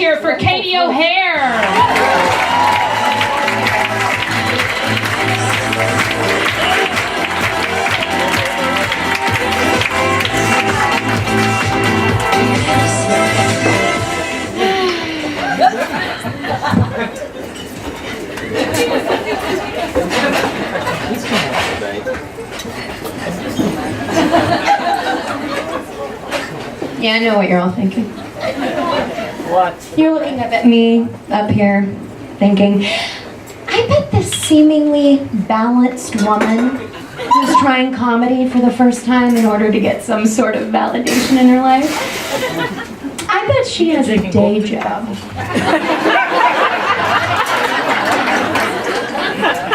hear it for Katie O'Hare. Yeah, I know what you're all thinking. What? You're looking up at me up here, thinking, I bet this seemingly balanced woman who's trying comedy for the first time in order to get some sort of validation in her life, I bet she has a day job.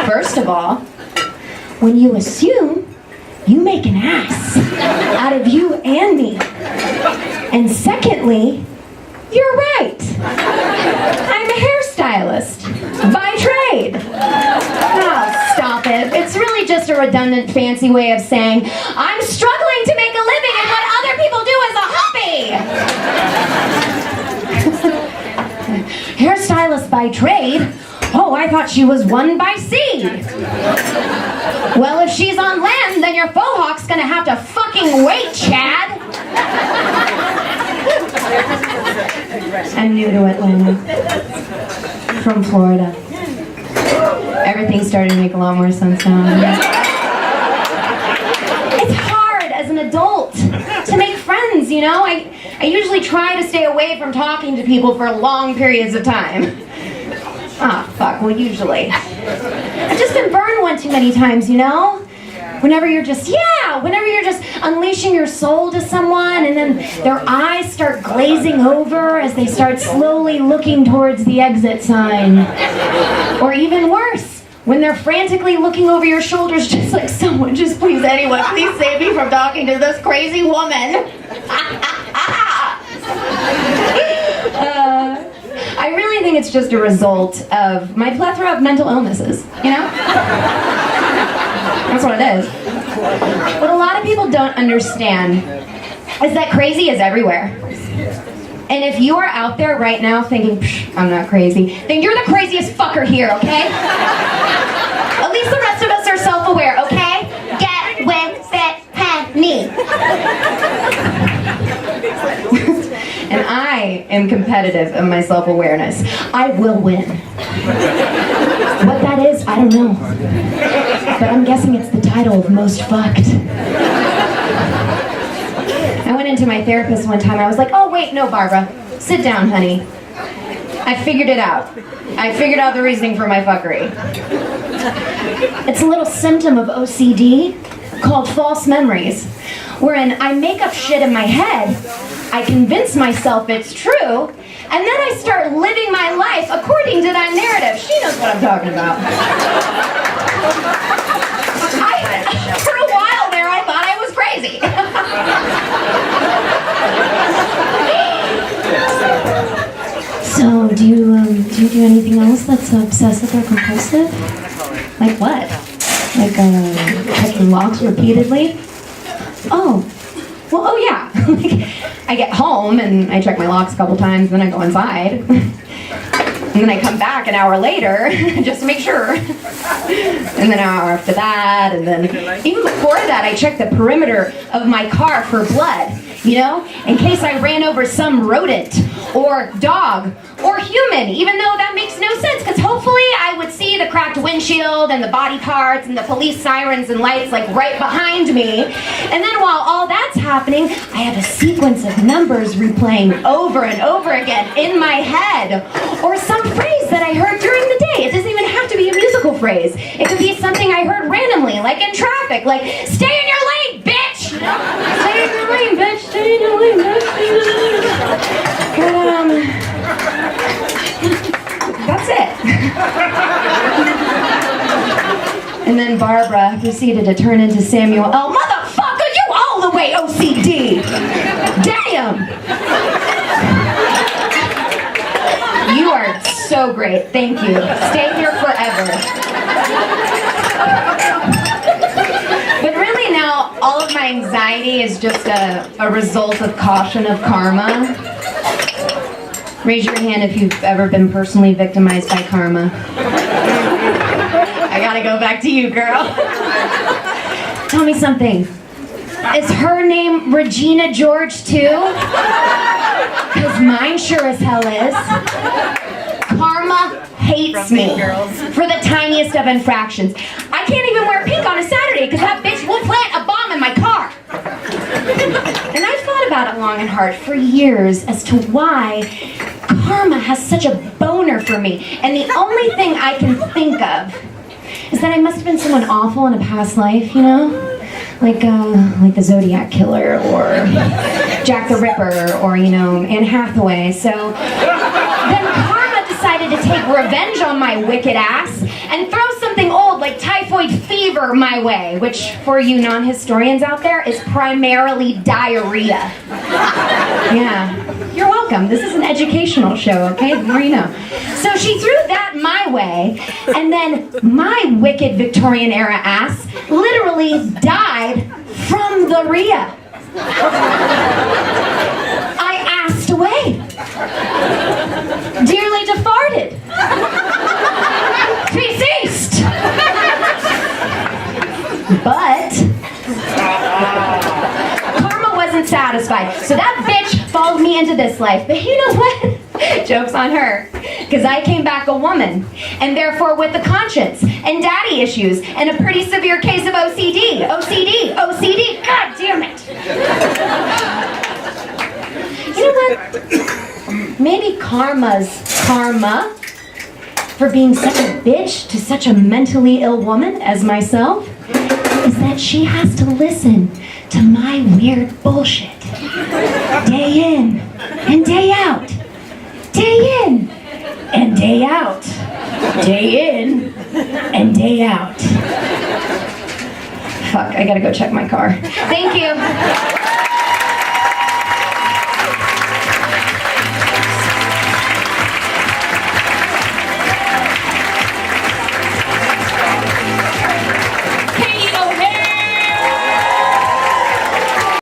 First of all, when you assume, you make an ass out of you and me. And secondly, you're right. I'm a hairstylist by trade. Oh, stop it. It's really just a redundant fancy way of saying I'm struggling to make a living in what other people do as a hobby. Hairstylist by trade? Oh, I thought she was one by sea. Well, if she's on land, then your faux hawk's gonna have to fucking wait, Chad. I'm new to Atlanta. From Florida. Everything's starting to make a lot more sense now. It's hard as an adult to make friends, you know? I usually try to stay away from talking to people for long periods of time. Ah, fuck, well, usually. I've just been burned one too many times, you know? Whenever you're just unleashing your soul to someone and then their eyes start glazing over as they start slowly looking towards the exit sign. Or even worse, when they're frantically looking over your shoulders just like, someone, just please, anyone, please save me from talking to this crazy woman. I really think it's just a result of my plethora of mental illnesses, you know? That's what it is. What a lot of people don't understand is that crazy is everywhere. And if you are out there right now thinking, I'm not crazy, then you're the craziest fucker here, okay? At least the rest of us are self-aware, okay? Get with it, me. And I am competitive in my self-awareness. I will win. What that is, I don't know. But I'm guessing it's the title of most fucked. I went into my therapist one time. I was like, oh, wait, no, Barbara. Sit down, honey. I figured it out. I figured out the reasoning for my fuckery. It's a little symptom of OCD called false memories, wherein I make up shit in my head, I convince myself it's true, and then I start living my life according to that narrative. She knows what I'm talking about. For a while there, I thought I was crazy. So, do you do anything else that's obsessive or compulsive? Like what? Like checking locks repeatedly? Oh. Well, oh yeah. I get home and I check my locks a couple times, then I go inside. And then I come back an hour later just to make sure. And then an hour after that, and then even before that, I check the perimeter of my car for blood, you know, in case I ran over some rodent or dog or human, even though that makes no sense, because hopefully I would see the cracked windshield and the body parts and the police sirens and lights like right behind me. And then while all that's happening, I have a sequence of numbers replaying over and over again in my head, or some phrase that I heard during the day. It doesn't even have to be a musical phrase. It could be something I heard randomly, like in traffic, like, stay in your lane, bitch! Stay in your lane, bitch! Stay in your lane, bitch! That's it. And then Barbara proceeded to turn into Samuel. Oh, motherfucker, you all the way OCD! Damn! You are so great. Thank you. Stay here forever. But really now, all of my anxiety is just a result of caution of karma. Raise your hand if you've ever been personally victimized by karma. I gotta go back to you, girl. Tell me something. Is her name Regina George too? Because mine sure as hell is. Karma hates me for the tiniest of infractions. I can't even wear pink on a Saturday because that bitch will plant a bomb in my car. And I've thought about it long and hard for years as to why karma has such a boner for me. And the only thing I can think of is that I must have been someone awful in a past life, you know? Like the Zodiac Killer or Jack the Ripper or, you know, Anne Hathaway. So then karma decided to take revenge on my wicked ass and throw something old like typhoid fever my way, which for you non-historians out there is primarily diarrhea. Yeah, you're welcome. This is an educational show, okay? The more you know. So she threw that my way, and then my wicked Victorian era ass literally died from the rhea. I assed away. Dearly departed. Deceased. But karma wasn't satisfied. So that bitch followed me into this life. But you know what? Joke's on her. Because I came back a woman. And therefore with a conscience. And daddy issues. And a pretty severe case of OCD. OCD. God damn it. You know what? Maybe karma's karma for being such a bitch to such a mentally ill woman as myself is that she has to listen to my weird bullshit. Day in and day out. Day in and day out. Day in and day out. Fuck, I gotta go check my car. Thank you.